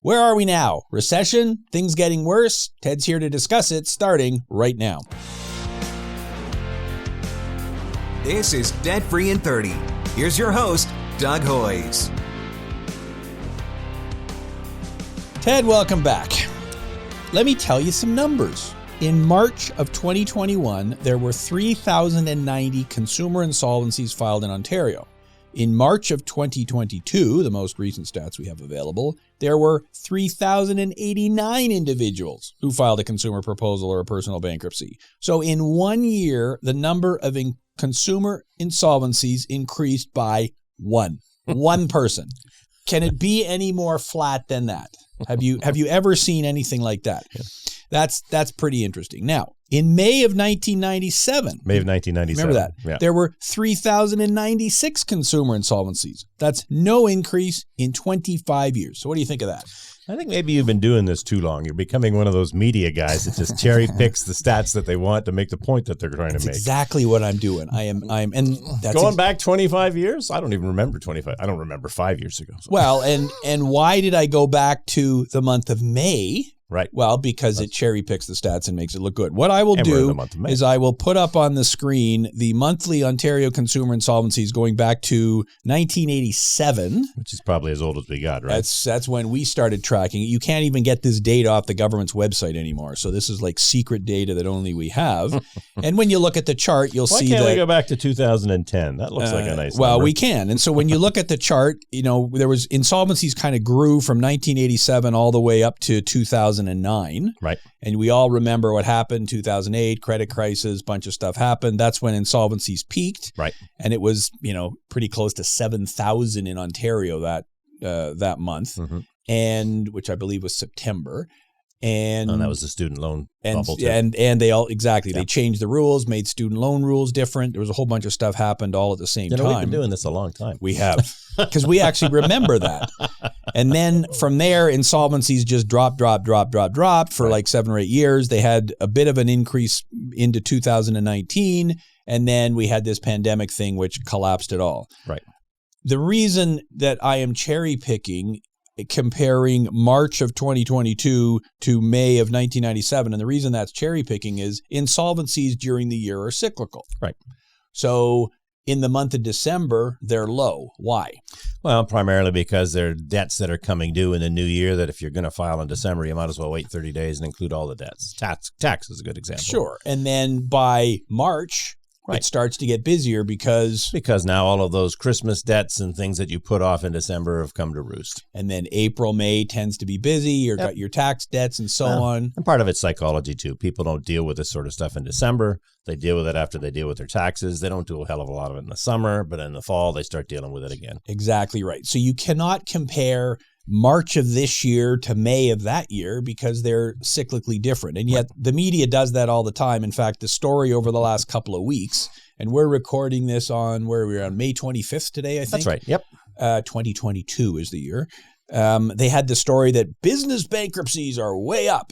Where are we now? Recession? Things getting worse? Ted's here to discuss it, starting right now. This is Debt Free in 30. Here's your host, Doug Hoyes. Ted, welcome back. Let me tell you some numbers. In March of 2021, there were 3,090 consumer insolvencies filed in Ontario. In March of 2022, the most recent stats we have available, there were 3,089 individuals who filed a consumer proposal or a personal bankruptcy. So in 1 year, the number of consumer insolvencies increased by one person. Can it be any more flat than that? Have you ever seen anything like that? Yeah. That's pretty interesting. Now, in May of 1997. Remember that? Yeah. There were 3,096 consumer insolvencies. That's no increase in 25 years. So what do you think of that? I think maybe you've been doing this too long. You're becoming one of those media guys that just cherry picks the stats that they want to make the point that they're trying to make. Exactly what I'm doing. And that's going back 25 years. I don't even remember 25. I don't remember 5 years ago. So. Well, and why did I go back to the month of May? Right. Well, because it cherry picks the stats and makes it look good. What I will do is I will put up on the screen the monthly Ontario consumer insolvencies going back to 1987. Which is probably as old as we got, right? That's when we started tracking it. You can't even get this data off the government's website anymore. So this is like secret data that only we have. And when you look at the chart, you'll see that... Why can't we go back to 2010? That looks like a nice Well, number. we can. And so when you look at the chart, there was insolvencies kind of grew from 1987 all the way up to 2009. Right. And we all remember what happened, 2008, credit crisis, bunch of stuff happened. That's when insolvencies peaked. Right. And it was, pretty close to 7,000 in Ontario that month, and which I believe was September. And that was the student loan bubble too. And they all, exactly. Yeah. They changed the rules, made student loan rules different. There was a whole bunch of stuff happened all at the same time. We've been doing this a long time. We have, because we actually remember that. And then from there, insolvencies just dropped for like 7 or 8 years. They had a bit of an increase into 2019. And then we had this pandemic thing, which collapsed it all. Right. The reason that I am cherry picking comparing March of 2022 to May of 1997. And the reason that's cherry picking is insolvencies during the year are cyclical. Right. So in the month of December, they're low. Why? Well, primarily because there are debts that are coming due in the new year that if you're going to file in December, you might as well wait 30 days and include all the debts. Tax is a good example. Sure. And then by March... Right. It starts to get busier because now all of those Christmas debts and things that you put off in December have come to roost. And then April, May tends to be busy. You've got your tax debts and so on. And part of it's psychology too. People don't deal with this sort of stuff in December. They deal with it after they deal with their taxes. They don't do a hell of a lot of it in the summer, but in the fall they start dealing with it again. Exactly right. So you cannot compare March of this year to May of that year because they're cyclically different. And yet the media does that all the time. In fact, the story over the last couple of weeks, and we're recording this on May 25th today, I think. That's right. Yep. 2022 is the year. They had the story that business bankruptcies are way up.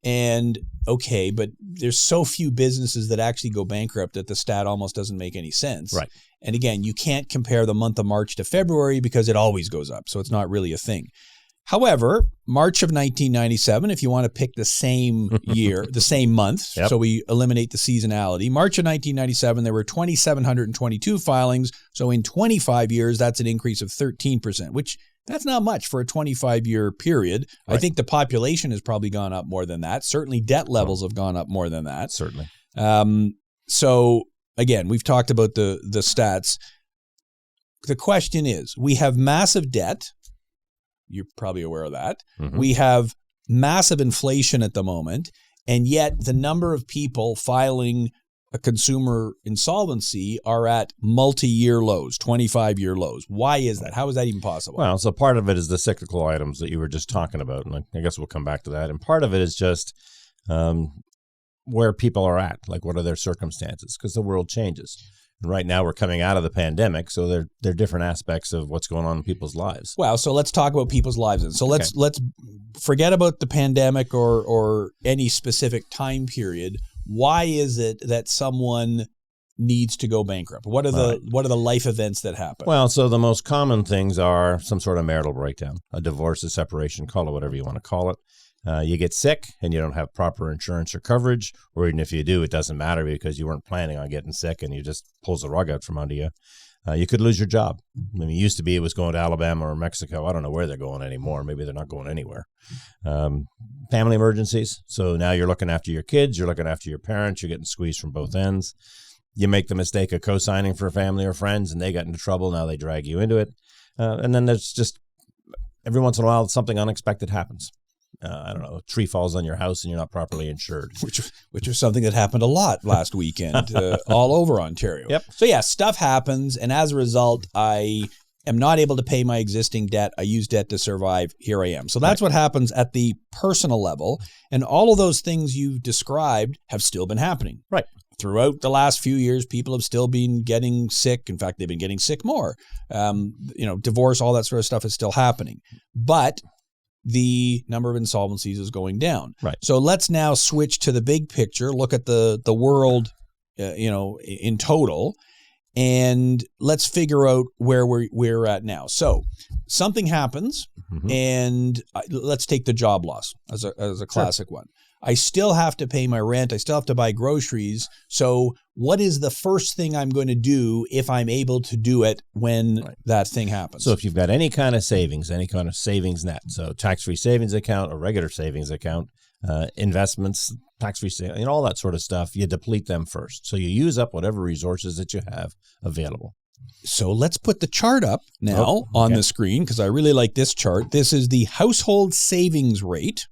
And okay, but there's so few businesses that actually go bankrupt that the stat almost doesn't make any sense. Right. And again, you can't compare the month of March to February because it always goes up. So it's not really a thing. However, March of 1997, if you want to pick the same year, the same month, so we eliminate the seasonality. March of 1997, there were 2,722 filings. So in 25 years, that's an increase of 13%, which that's not much for a 25-year period. Right. I think the population has probably gone up more than that. Certainly debt levels have gone up more than that. Certainly. So again, we've talked about the stats. The question is, we have massive debt. You're probably aware of that. Mm-hmm. We have massive inflation at the moment, and yet the number of people filing a consumer insolvency are at multi-year lows, 25-year lows. Why is that? How is that even possible? Well, so part of it is the cyclical items that you were just talking about, and I guess we'll come back to that. And part of it is just where people are at, like what are their circumstances, because the world changes. And right now we're coming out of the pandemic, so there are different aspects of what's going on in people's lives. Well, so let's talk about people's lives. And so let's forget about the pandemic or any specific time period. Why is it that someone needs to go bankrupt? What are the life events that happen? Well, so the most common things are some sort of marital breakdown, a divorce, a separation, call it whatever you want to call it. You get sick and you don't have proper insurance or coverage, or even if you do, it doesn't matter because you weren't planning on getting sick and you just pulls the rug out from under you. You could lose your job. I mean, it used to be it was going to Alabama or Mexico. I don't know where they're going anymore. Maybe they're not going anywhere. Family emergencies. So now you're looking after your kids. You're looking after your parents. You're getting squeezed from both ends. You make the mistake of co-signing for family or friends, and they got into trouble. Now they drag you into it. And then there's just every once in a while something unexpected happens. I don't know, a tree falls on your house and you're not properly insured. Which was something that happened a lot last weekend all over Ontario. Yep. So yeah, stuff happens. And as a result, I am not able to pay my existing debt. I use debt to survive. Here I am. So that's what happens at the personal level. And all of those things you've described have still been happening. Right. Throughout the last few years, people have still been getting sick. In fact, they've been getting sick more. Divorce, all that sort of stuff is still happening. But the number of insolvencies is going down. Right. So let's now switch to the big picture, look at the world, in total, and let's figure out where we're at now. So something happens, and let's take the job loss as a classic one. I still have to pay my rent. I still have to buy groceries. So what is the first thing I'm going to do if I'm able to do it when that thing happens? So if you've got any kind of savings net, so tax-free savings account, a regular savings account, investments, tax-free savings, all that sort of stuff, you deplete them first. So you use up whatever resources that you have available. So let's put the chart up now on the screen because I really like this chart. This is the household savings rate.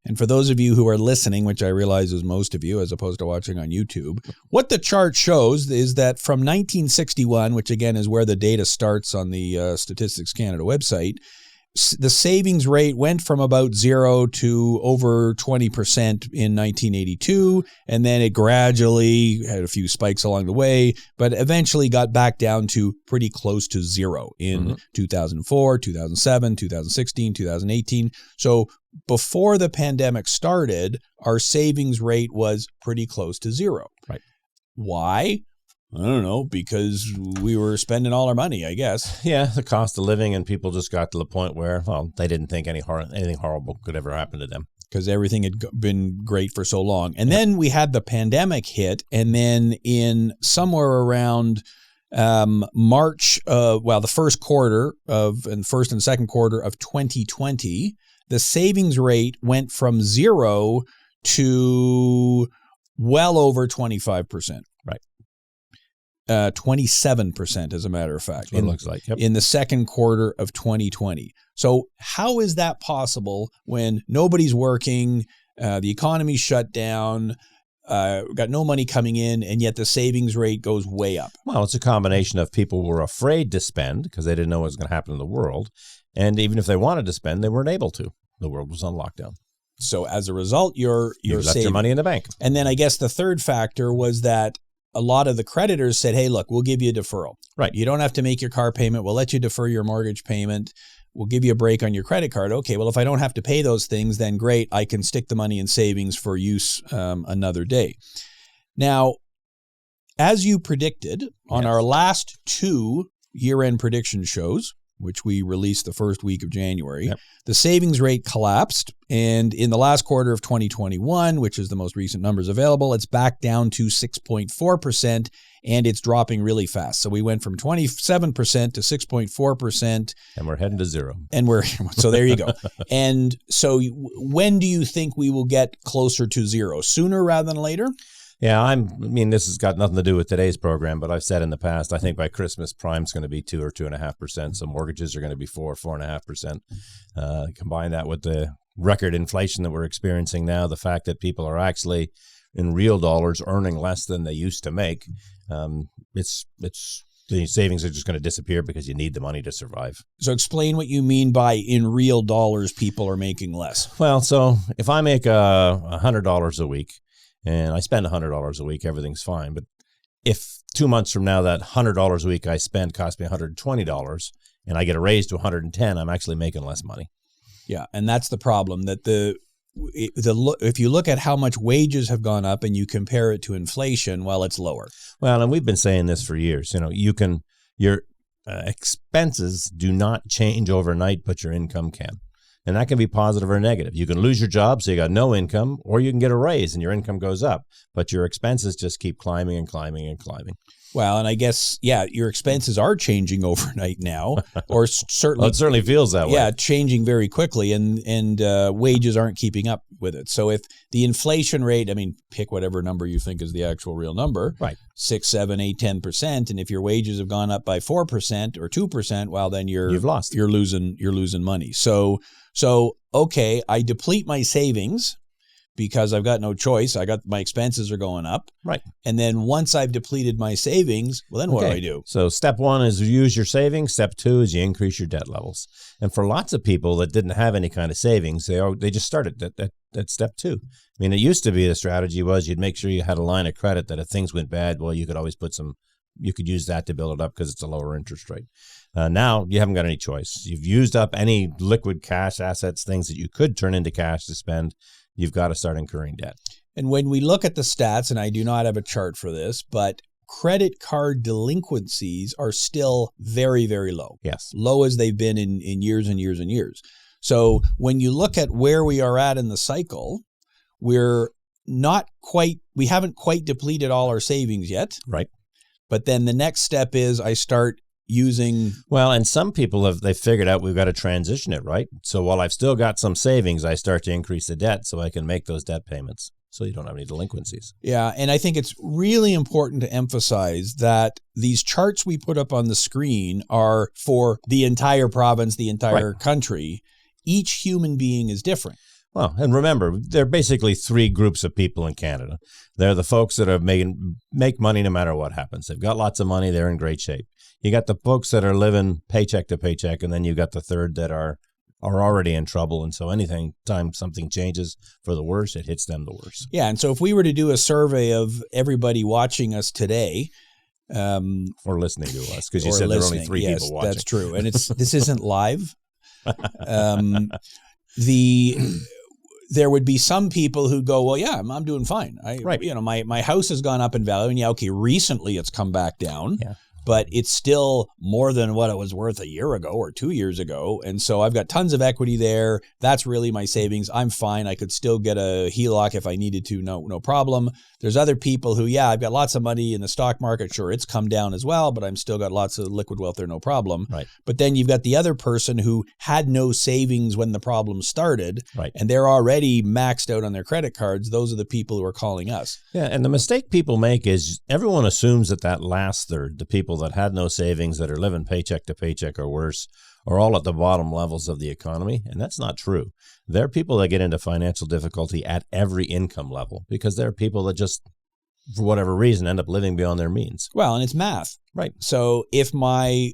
And for those of you who are listening, which I realize is most of you as opposed to watching on YouTube, what the chart shows is that from 1961, which again is where the data starts on the Statistics Canada website, the savings rate went from about 0 to over 20% in 1982, and then it gradually had a few spikes along the way, but eventually got back down to pretty close to 0 in 2004, 2007, 2016, 2018. So before the pandemic started, our savings rate was pretty close to 0. Right. Why? I don't know, because we were spending all our money, I guess. Yeah, the cost of living, and people just got to the point where, they didn't think anything horrible could ever happen to them. Because everything had been great for so long. And then we had the pandemic hit, and then in somewhere around March, the first and second quarter of 2020, the savings rate went from 0 to well over 25%. Right. 27%, as a matter of fact. It looks like. Yep. In the second quarter of 2020. So how is that possible when nobody's working, the economy's shut down, got no money coming in, and yet the savings rate goes way up? Well, it's a combination of people were afraid to spend because they didn't know what was going to happen in the world. And even if they wanted to spend, they weren't able to. The world was on lockdown. So as a result, you're left saving your money in the bank. And then I guess the third factor was that a lot of the creditors said, hey, look, we'll give you a deferral. Right. You don't have to make your car payment. We'll let you defer your mortgage payment. We'll give you a break on your credit card. Okay, well, if I don't have to pay those things, then great. I can stick the money in savings for use another day. Now, as you predicted on our last 2 year-end prediction shows, which we released the first week of January, the savings rate collapsed. And in the last quarter of 2021, which is the most recent numbers available, it's back down to 6.4%, and it's dropping really fast. So we went from 27% to 6.4%. And we're heading to 0. So there you go. And so when do you think we will get closer to 0? Sooner rather than later? Yeah, this has got nothing to do with today's program, but I've said in the past, I think by Christmas, prime's going to be 2 or 2.5%. So mortgages are going to be 4.5%. Combine that with the record inflation that we're experiencing now, the fact that people are actually in real dollars earning less than they used to make. The savings are just going to disappear because you need the money to survive. So explain what you mean by in real dollars, people are making less. Well, so if I make $100 a week, and I spend $100 a week, everything's fine. But if 2 months from now, that $100 a week I spend costs me $120 and I get a raise to $110, I'm actually making less money. Yeah, and that's the problem, that if you look at how much wages have gone up and you compare it to inflation, well, it's lower. Well, and we've been saying this for years. Your expenses do not change overnight, but your income can. And that can be positive or negative. You can lose your job, so you got no income, or you can get a raise and your income goes up, but your expenses just keep climbing and climbing and climbing. Well, and I guess, your expenses are changing overnight now, or certainly. Well, it certainly feels that way. Yeah, changing very quickly, and wages aren't keeping up with it. So if the inflation rate, pick whatever number you think is the actual real number, right? 6, 7, 8, 10%, and if your wages have gone up by 4% or 2%, well, then you've lost. You're losing money. So okay, I deplete my savings because I've got no choice. My expenses are going up. Right. And then once I've depleted my savings, well, then what do I do? So step 1 is use your savings. Step 2 is you increase your debt levels. And for lots of people that didn't have any kind of savings, they just started at step 2. It used to be the strategy was you'd make sure you had a line of credit that if things went bad, well, you could always you could use that to build it up because it's a lower interest rate. Now you haven't got any choice. You've used up any liquid cash assets, things that you could turn into cash to spend. You've got to start incurring debt. And when we look at the stats, and I do not have a chart for this, but credit card delinquencies are still very, very low. Yes. Low as they've been in years and years and years. So when you look at where we are at in the cycle, we haven't quite depleted all our savings yet. Right. But then the next step is I start using. Well, and some people they've figured out we've got to transition it, right? So while I've still got some savings, I start to increase the debt so I can make those debt payments so you don't have any delinquencies. Yeah, and I think it's really important to emphasize that these charts we put up on the screen are for the entire province, the entire country. Each human being is different. Well, and remember, there are basically 3 groups of people in Canada. They're the folks that are make money no matter what happens. They've got lots of money. They're in great shape. You got the folks that are living paycheck to paycheck, and then you got the third that are already in trouble. And so anytime something changes for the worse, it hits them the worst. Yeah, and so if we were to do a survey of everybody watching us today, or listening to us, because you said there are only 3 people watching. That's true, and this isn't live. There would be some people who go, well, yeah, I'm doing fine. My house has gone up in value, and recently it's come back down. Yeah. But it's still more than what it was worth a year ago or 2 years ago. And so I've got tons of equity there. That's really my savings. I'm fine. I could still get a HELOC if I needed to. No problem. There's other people who, I've got lots of money in the stock market. Sure, it's come down as well, but I'm still got lots of liquid wealth there. No problem. Right. But then you've got the other person who had no savings when the problem started. Right. And they're already maxed out on their credit cards. Those are the people who are calling us. Yeah. And the mistake people make is everyone assumes that last third, the people that had no savings, that are living paycheck to paycheck or worse, are all at the bottom levels of the economy. And that's not true. There are people that get into financial difficulty at every income level because there are people that just, for whatever reason, end up living beyond their means. Well, and it's math. Right. So if my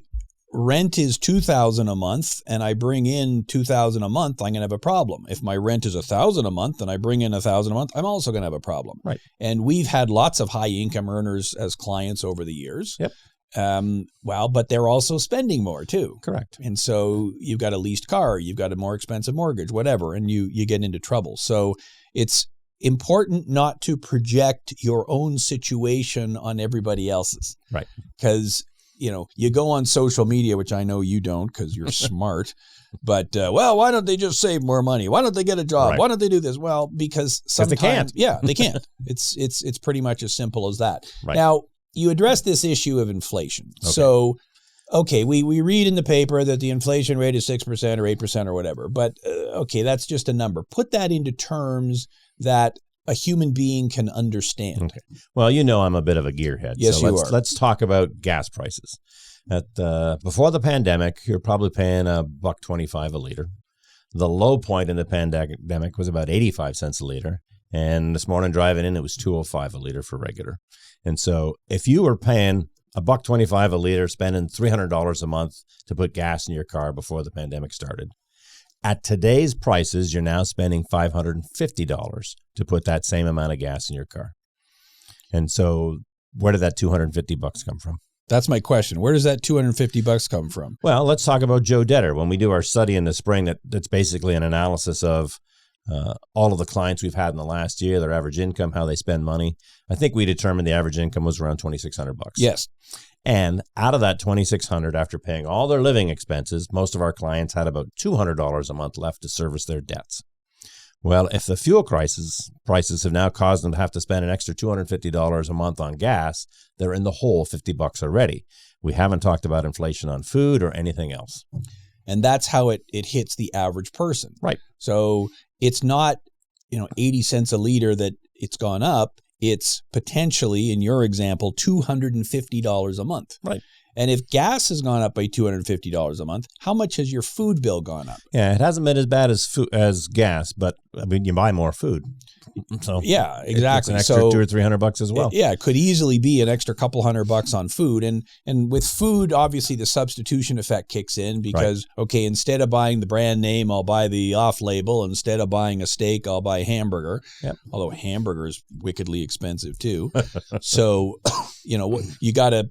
rent is $2,000 a month and I bring in $2,000 a month, I'm going to have a problem. If my rent is $1,000 a month and I bring in $1,000 a month, I'm also going to have a problem. Right. And we've had lots of high income earners as clients over the years. Yep. But they're also spending more too. Correct. And so you've got a leased car, you've got a more expensive mortgage, whatever, and you get into trouble. So it's important not to project your own situation on everybody else's. Right. Because, you go on social media, which I know you don't because you're smart, but, why don't they just save more money? Why don't they get a job? Right. Why don't they do this? Well, because sometimes they can't. Yeah, they can't. It's pretty much as simple as that. Right. Now, you address this issue of inflation. Okay. So, we read in the paper that the inflation rate is 6% or 8% or whatever, but that's just a number. Put that into terms that a human being can understand. Okay. Well, I'm a bit of a gearhead. Yes, so are. Let's talk about gas prices. Before the pandemic, you're probably paying $1.25 a liter. The low point in the pandemic was about 85 cents a liter. And this morning driving in, it was $2.05 a liter for regular. And so if you were paying $1.25 a liter, spending $300 a month to put gas in your car before the pandemic started, at today's prices, you're now spending $550 to put that same amount of gas in your car. And so where did that $250 come from? That's my question. Where does that $250 come from? Well, let's talk about Joe Detter. When we do our study in the spring, that's basically an analysis of all of the clients we've had in the last year, their average income, how they spend money. I think we determined the average income was around $2,600. Yes. And out of that $2,600, after paying all their living expenses, most of our clients had about $200 a month left to service their debts. Well, if the fuel prices have now caused them to have to spend an extra $250 a month on gas, they're in the hole $50 already. We haven't talked about inflation on food or anything else. And that's how it hits the average person. Right. So it's not, 80 cents a liter that it's gone up. It's potentially, in your example, $250 a month. Right. And if gas has gone up by $250 a month, how much has your food bill gone up? Yeah, it hasn't been as bad as gas, but I mean, you buy more food. So yeah, exactly. It's an extra $200 or $300 as well. Yeah, it could easily be an extra couple $100 on food. And with food, obviously the substitution effect kicks in because, okay, instead of buying the brand name, I'll buy the off-label. Instead of buying a steak, I'll buy a hamburger. Yep. Although hamburger is wickedly expensive too. So, you gotta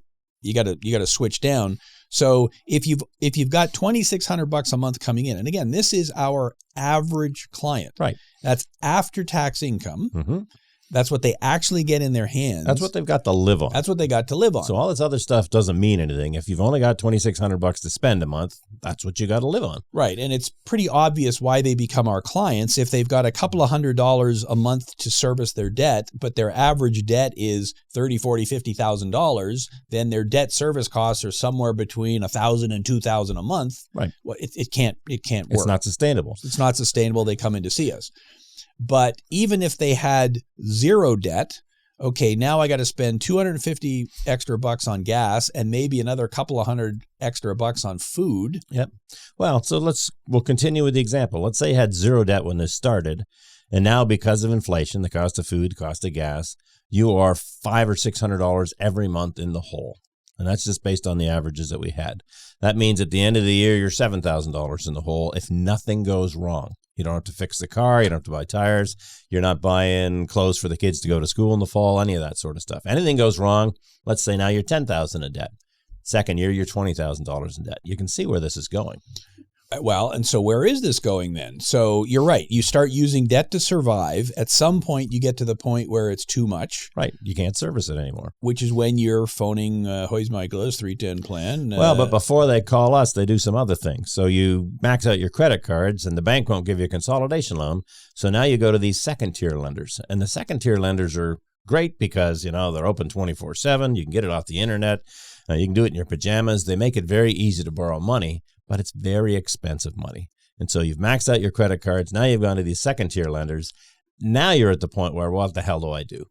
switch down. So if you've got $2,600 a month coming in, and again, this is our average client. Right. That's after tax income. Mm-hmm. That's what they actually get in their hands. That's what they've got to live on. That's what they got to live on. So all this other stuff doesn't mean anything. If you've only got $2,600 to spend a month, that's what you got to live on. Right. And it's pretty obvious why they become our clients. If they've got a couple of $100 a month to service their debt, but their average debt is $30,000, $40,000, $50,000, then their debt service costs are somewhere between $1,000 and $2,000 a month. Right. Well, it can't work. It's not sustainable. It's not sustainable. They come in to see us. But even if they had zero debt, okay, now I got to spend $250 extra bucks on gas and maybe another couple of $100 extra bucks on food. Yep. Well, so we'll continue with the example. Let's say you had zero debt when this started, and now because of inflation, the cost of food, cost of gas, you are $500 or $600 every month in the hole. And that's just based on the averages that we had. That means at the end of the year, you're $7,000 in the hole if nothing goes wrong. You don't have to fix the car. You don't have to buy tires. You're not buying clothes for the kids to go to school in the fall, any of that sort of stuff. Anything goes wrong, let's say now you're $10,000 in debt. Second year, you're $20,000 in debt. You can see where this is going. Well, and so where is this going then? So you're right. You start using debt to survive. At some point, you get to the point where it's too much. Right. You can't service it anymore. Which is when you're phoning Hoyes and Michalos 310 plan. Well, but before they call us, they do some other things. So you max out your credit cards and the bank won't give you a consolidation loan. So now you go to these second-tier lenders. And the second-tier lenders are great because, they're open 24/7. You can get it off the internet. You can do it in your pajamas. They make it very easy to borrow money, but it's very expensive money. And so you've maxed out your credit cards. Now you've gone to these second-tier lenders. Now you're at the point where, what the hell do I do?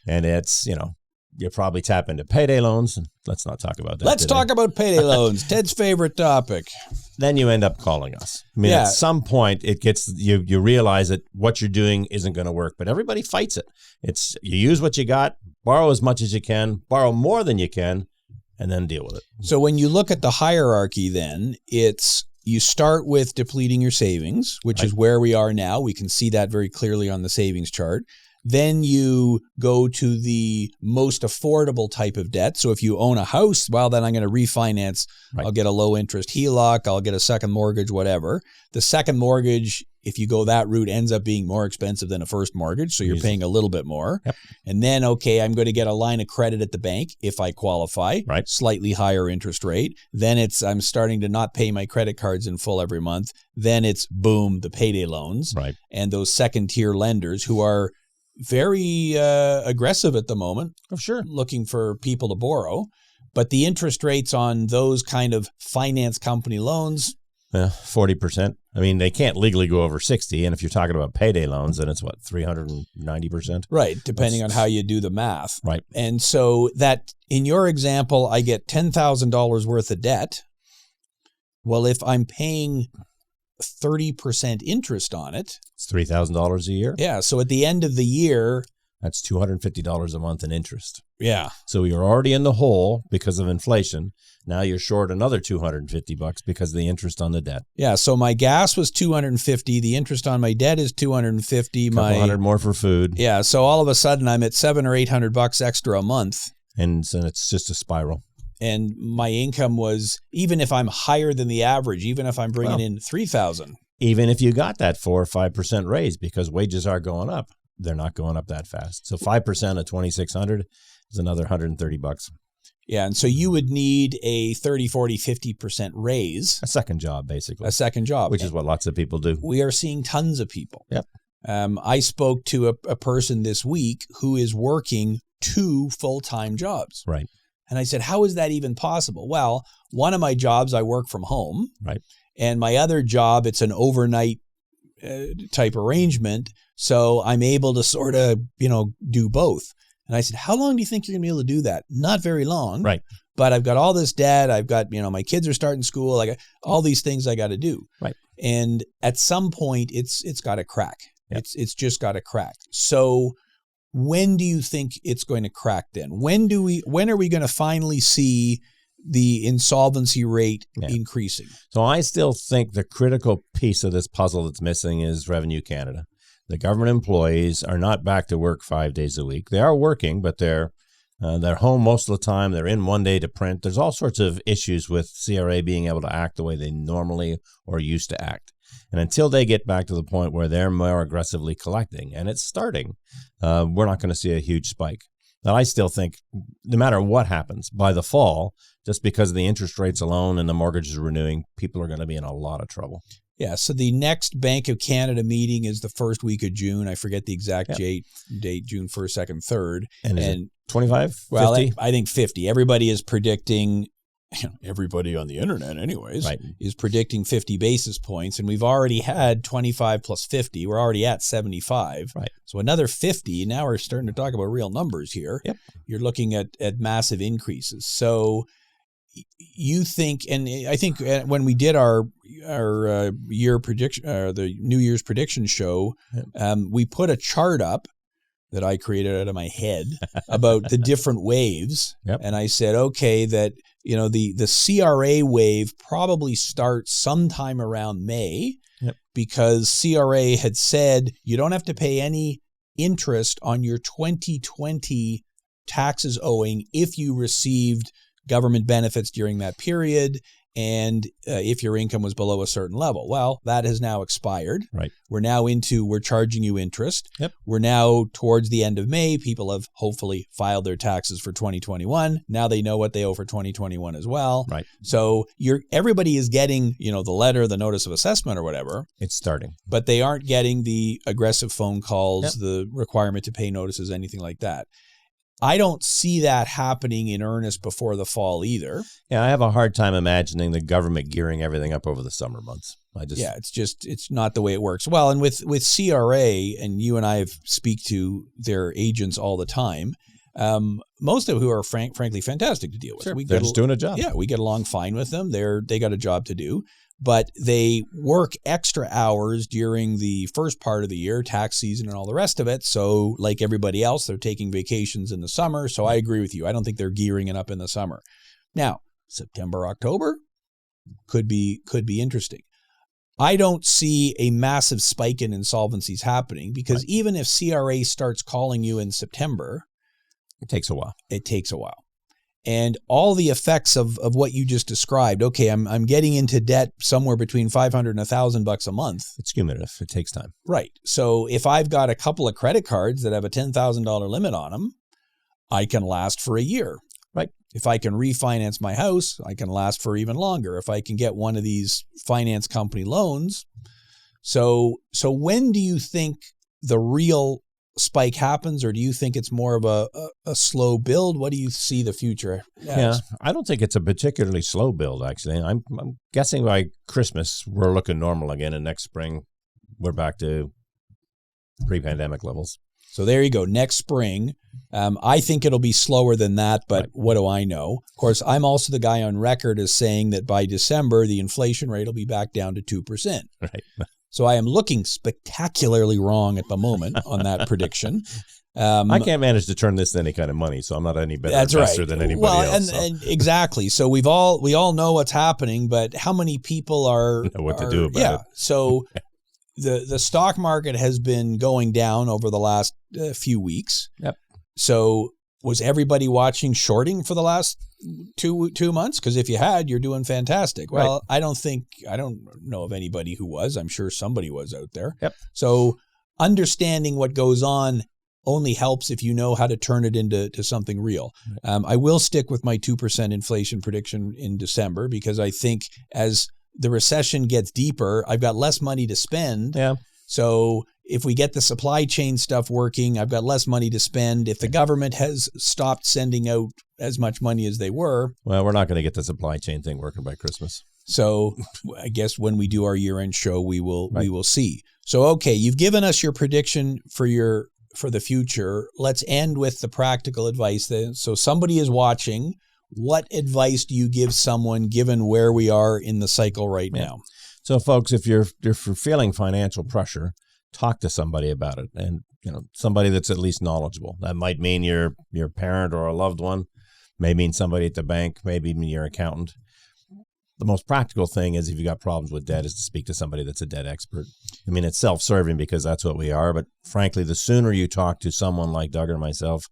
And it's, you probably tap into payday loans. And let's not talk about that Let's today. talk about payday loans. Ted's favorite topic. Then you end up calling us. I mean, at some point, it gets you realize that what you're doing isn't going to work, but everybody fights it. It's you use what you got, borrow as much as you can, borrow more than you can, and then deal with it. So when you look at the hierarchy, then you start with depleting your savings, which is where we are now. We can see that very clearly on the savings chart. Then you go to the most affordable type of debt. So if you own a house, well, then I'm going to refinance. Right. I'll get a low interest HELOC. I'll get a second mortgage, whatever. The second mortgage, if you go that route, ends up being more expensive than a first mortgage. So you're paying a little bit more. Yep. And then, okay, I'm going to get a line of credit at the bank if I qualify, slightly higher interest rate. Then I'm starting to not pay my credit cards in full every month. Then it's boom, the payday loans. Right. And those second tier lenders who are very aggressive at the moment. Oh, sure. Looking for people to borrow. But the interest rates on those kind of finance company loans, 40%. I mean, they can't legally go over 60. And if you're talking about payday loans, then it's 390%? Right, depending on how you do the math. Right. And so that, in your example, I get $10,000 worth of debt. Well, if I'm paying 30% interest on it. It's $3,000 a year. Yeah. So at the end of the year, that's $250 a month in interest. Yeah. So you're already in the hole because of inflation. Now you're short another $250 because of the interest on the debt. Yeah. So my gas was $250. The interest on my debt is $250. $100 more for food. Yeah. So all of a sudden I'm at $700 or $800 extra a month. And so it's just a spiral. And my income was, even if I'm higher than the average, even if I'm bringing in $3,000. even if you got that 4 or 5% raise, because wages are going up, they're not going up that fast. So 5% of 2,600 is another $130. Yeah, and so you would need a 30, 40, 50% raise. A second job, basically. A second job. Which is what lots of people do. We are seeing tons of people. Yep. I spoke to a person this week who is working 2 full-time jobs. Right. And I said, how is that even possible? Well, one of my jobs, I work from home. Right. And my other job, it's an overnight type arrangement. So I'm able to sort of, do both. And I said, how long do you think you're going to be able to do that? Not very long. Right. But I've got all this debt. I've got, my kids are starting school. I got all these things I got to do. Right. And at some point, it's got to crack. Yep. It's just got to crack. So when do you think it's going to crack then? When are we going to finally see the insolvency rate increasing? So I still think the critical piece of this puzzle that's missing is Revenue Canada. The government employees are not back to work 5 days a week. They are working, but they're home most of the time. They're in one day to print. There's all sorts of issues with CRA being able to act the way they normally or used to act. And until they get back to the point where they're more aggressively collecting, and it's starting, we're not going to see a huge spike. Now, I still think no matter what happens, by the fall, just because of the interest rates alone and the mortgages renewing, people are going to be in a lot of trouble. Yeah, so the next Bank of Canada meeting is the first week of June. I forget the exact date, June 1st, 2nd, 3rd. And is it 25, 50? Well, I think 50. Everybody is predicting, everybody on the internet anyways, is predicting 50 basis points. And we've already had 25 plus 50. We're already at 75. Right. So another 50. Now we're starting to talk about real numbers here. Yep. You're looking at massive increases. So you think, and I think when we did our year prediction, the New Year's prediction show, we put a chart up that I created out of my head about the different waves. Yep. And I said, okay, that, the CRA wave probably starts sometime around May because CRA had said you don't have to pay any interest on your 2020 taxes owing if you received government benefits during that period, and if your income was below a certain level. Well, that has now expired. Right. We're charging you interest. Yep. We're now towards the end of May. People have hopefully filed their taxes for 2021. Now they know what they owe for 2021 as well. Right. So everybody is getting, the letter, the notice of assessment or whatever. It's starting. But they aren't getting the aggressive phone calls, the requirement to pay notices, anything like that. I don't see that happening in earnest before the fall either. Yeah, I have a hard time imagining the government gearing everything up over the summer months. It's not the way it works. Well, and with CRA, and you and I speak to their agents all the time, most of who are frankly fantastic to deal with. Sure, they're just doing a job. Yeah, we get along fine with them. They got a job to do. But they work extra hours during the first part of the year, tax season and all the rest of it. So like everybody else, they're taking vacations in the summer. So I agree with you. I don't think they're gearing it up in the summer. Now, September, October could be interesting. I don't see a massive spike in insolvencies happening because even if CRA starts calling you in September, it takes a while. And all the effects of what you just described. Okay, I'm getting into debt somewhere between $500 and $1,000 a month. It's cumulative. It takes time. Right. So if I've got a couple of credit cards that have a $10,000 limit on them, I can last for a year. Right. If I can refinance my house, I can last for even longer. If I can get one of these finance company loans. So when do you think the real spike happens, or do you think it's more of a slow build? What do you see the future as? Yeah, I don't think it's a particularly slow build, actually. I'm guessing by Christmas, we're looking normal again, and next spring, we're back to pre-pandemic levels. So there you go. Next spring, I think it'll be slower than that, but what do I know? Of course, I'm also the guy on record as saying that by December, the inflation rate will be back down to 2%. Right. So I am looking spectacularly wrong at the moment on that prediction. I can't manage to turn this to any kind of money, so I'm not any better investor than anybody else. And exactly. So we all know what's happening, but how many people know what to do about it? So the stock market has been going down over the last few weeks. Yep. So Was everybody watching shorting for the last two months? Because if you had, you're doing fantastic. Well, right. I don't know of anybody who was. I'm sure somebody was out there. Yep. So understanding what goes on only helps if you know how to turn it into something real. I will stick with my 2% inflation prediction in December because I think as the recession gets deeper, I've got less money to spend. Yeah. So if we get the supply chain stuff working, I've got less money to spend. If the government has stopped sending out as much money as they were. Well, we're not going to get the supply chain thing working by Christmas. So I guess when we do our year-end show, we will see. So, okay, you've given us your prediction for the future. Let's end with the practical advice then. So somebody is watching. What advice do you give someone given where we are in the cycle right now? So folks, if you're feeling financial pressure, talk to somebody about it, and somebody that's at least knowledgeable. That might mean your parent or a loved one, may mean somebody at the bank, maybe even your accountant. The most practical thing is if you got problems with debt is to speak to somebody that's a debt expert. I mean, it's self-serving because that's what we are, but frankly, the sooner you talk to someone like Doug or myself,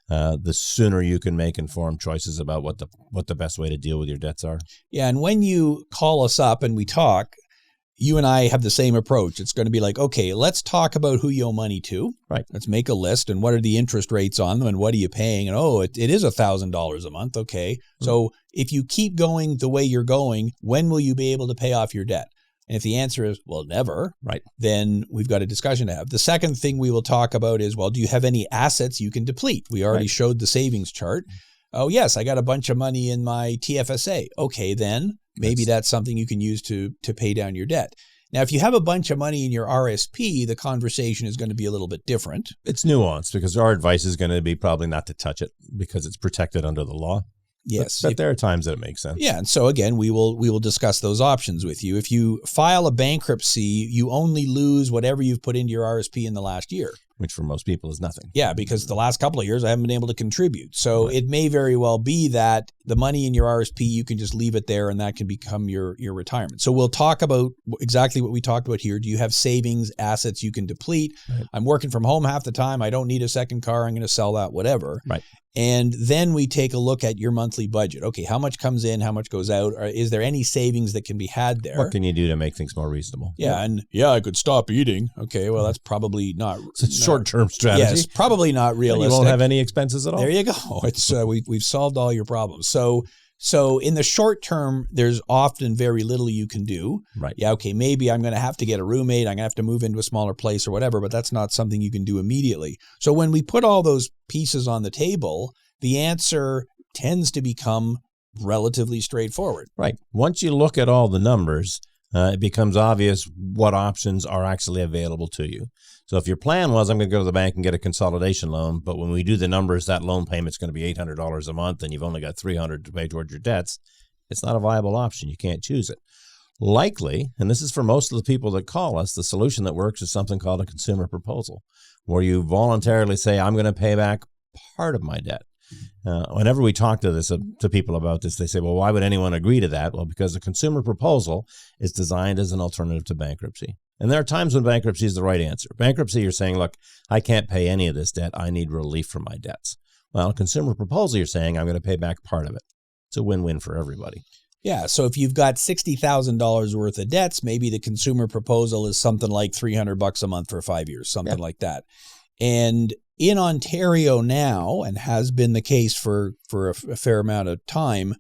the sooner you can make informed choices about what the best way to deal with your debts are. Yeah, and when you call us up and we talk, you and I have the same approach. It's going to be like, okay, let's talk about who you owe money to. Right. Let's make a list and what are the interest rates on them and what are you paying? And it is $1,000 a month. Okay. Mm-hmm. So if you keep going the way you're going, when will you be able to pay off your debt? And if the answer is, well, never, right, then we've got a discussion to have. The second thing we will talk about is, well, do you have any assets you can deplete? We already showed the savings chart. Oh, yes, I got a bunch of money in my TFSA. Okay, then maybe that's something you can use to pay down your debt. Now, if you have a bunch of money in your RSP, the conversation is going to be a little bit different. It's nuanced because our advice is going to be probably not to touch it because it's protected under the law. Yes. But there are times that it makes sense. Yeah. And so again, we will discuss those options with you. If you file a bankruptcy, you only lose whatever you've put into your RSP in the last year. Which for most people is nothing. Yeah, because the last couple of years I haven't been able to contribute. So it may very well be that the money in your RSP, you can just leave it there and that can become your retirement. So we'll talk about exactly what we talked about here. Do you have savings, assets you can deplete? Right. I'm working from home half the time. I don't need a second car. I'm going to sell that, whatever. Right. And then we take a look at your monthly budget. Okay, how much comes in? How much goes out? Or is there any savings that can be had there? What can you do to make things more reasonable? Yeah, and I could stop eating. Okay, well, that's probably not... It's a short-term strategy. Yes, probably not realistic. You won't have any expenses at all. There you go. It's we've solved all your problems. So in the short term, there's often very little you can do. Right. Yeah, okay, maybe I'm going to have to get a roommate. I'm going to have to move into a smaller place or whatever, but that's not something you can do immediately. So when we put all those pieces on the table, the answer tends to become relatively straightforward. Right. Once you look at all the numbers, it becomes obvious what options are actually available to you. So if your plan was, I'm going to go to the bank and get a consolidation loan, but when we do the numbers, that loan payment's going to be $800 a month and you've only got $300 to pay towards your debts, it's not a viable option. You can't choose it. Likely, and this is for most of the people that call us, the solution that works is something called a consumer proposal, where you voluntarily say, I'm going to pay back part of my debt. Whenever we talk to people about this, they say, well, why would anyone agree to that? Well, because a consumer proposal is designed as an alternative to bankruptcy. And there are times when bankruptcy is the right answer. Bankruptcy, you're saying, look, I can't pay any of this debt. I need relief from my debts. Well, a consumer proposal, you're saying, I'm going to pay back part of it. It's a win-win for everybody. Yeah, so if you've got $60,000 worth of debts, maybe the consumer proposal is something like $300 a month for 5 years, something like that. And in Ontario now, and has been the case for a fair amount of time,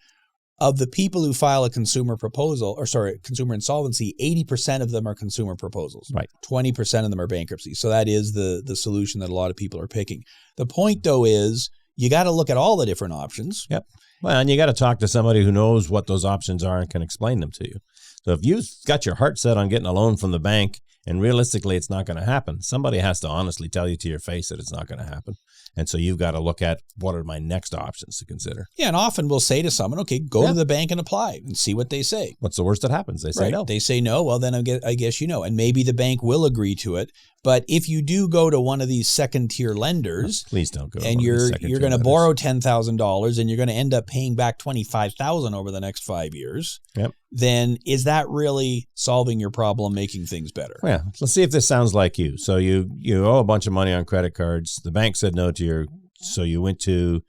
of the people who file a consumer insolvency, 80% of them are consumer proposals. Right. 20% of them are bankruptcy. So that is the solution that a lot of people are picking. The point, though, is you got to look at all the different options. Yep. Well, and you got to talk to somebody who knows what those options are and can explain them to you. So if you've got your heart set on getting a loan from the bank and realistically it's not going to happen, somebody has to honestly tell you to your face that it's not going to happen. And so you've got to look at what are my next options to consider. Yeah, and often we'll say to someone, okay, go to the bank and apply and see what they say. What's the worst that happens? They say no. They say no, well, then I guess you know. And maybe the bank will agree to it. But if you do go to one of these second-tier lenders, please don't go. And you're going to borrow $10,000 and you're going to end up paying back $25,000 over the next 5 years. Yep. Then is that really solving your problem, making things better? Yeah. Let's see if this sounds like you. So you owe a bunch of money on credit cards. The bank said no to So you went to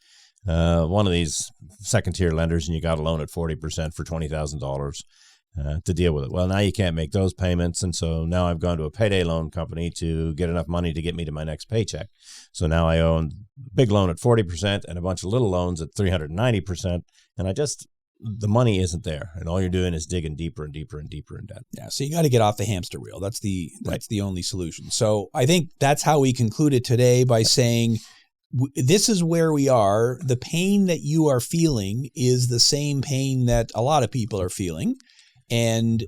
one of these second-tier lenders and you got a loan at 40% for $20,000 to deal with it. Well, now you can't make those payments, and so now I've gone to a payday loan company to get enough money to get me to my next paycheck. So now I own a big loan at 40% and a bunch of little loans at 390%, and the money isn't there, and all you're doing is digging deeper and deeper and deeper in debt. Yeah, so you got to get off the hamster wheel. That's the only solution. So I think that's how we concluded today by saying this is where we are. The pain that you are feeling is the same pain that a lot of people are feeling. And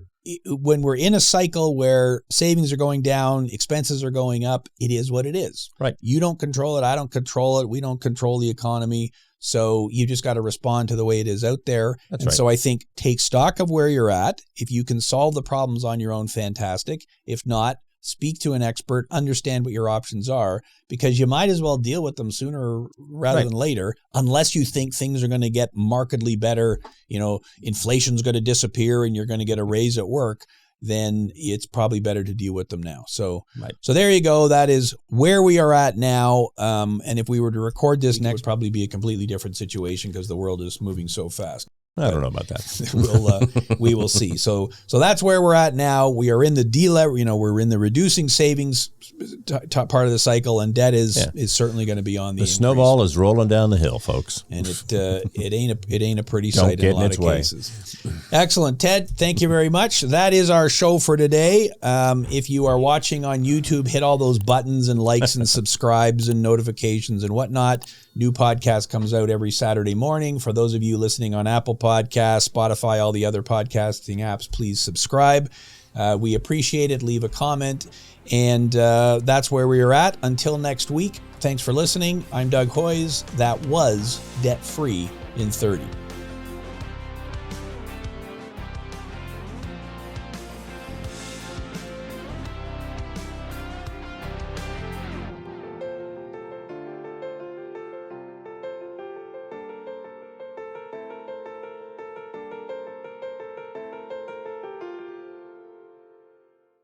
when we're in a cycle where savings are going down, expenses are going up, it is what it is. Right. You don't control it. I don't control it. We don't control the economy. So you just got to respond to the way it is out there. That's right. So I think take stock of where you're at. If you can solve the problems on your own, fantastic. If not, speak to an expert, understand what your options are, because you might as well deal with them sooner rather than later, unless you think things are going to get markedly better, inflation's going to disappear and you're going to get a raise at work, then it's probably better to deal with them now. So there you go. That is where we are at now. And if we were to record this next, probably be a completely different situation because the world is moving so fast. I don't know about that. We will see. So that's where we're at now. We are in the we're in the reducing savings part of the cycle, and debt is certainly going to be on the increase. Snowball is rolling down the hill, folks. And it ain't a pretty sight in a lot of cases. Excellent, Ted. Thank you very much. That is our show for today. If you are watching on YouTube, hit all those buttons and likes and subscribes and notifications and whatnot. New podcast comes out every Saturday morning. For those of you listening on Apple Podcasts, Spotify, all the other podcasting apps, please subscribe. We appreciate it. Leave a comment. And that's where we are at. Until next week, thanks for listening. I'm Doug Hoyes. That was Debt Free in 30.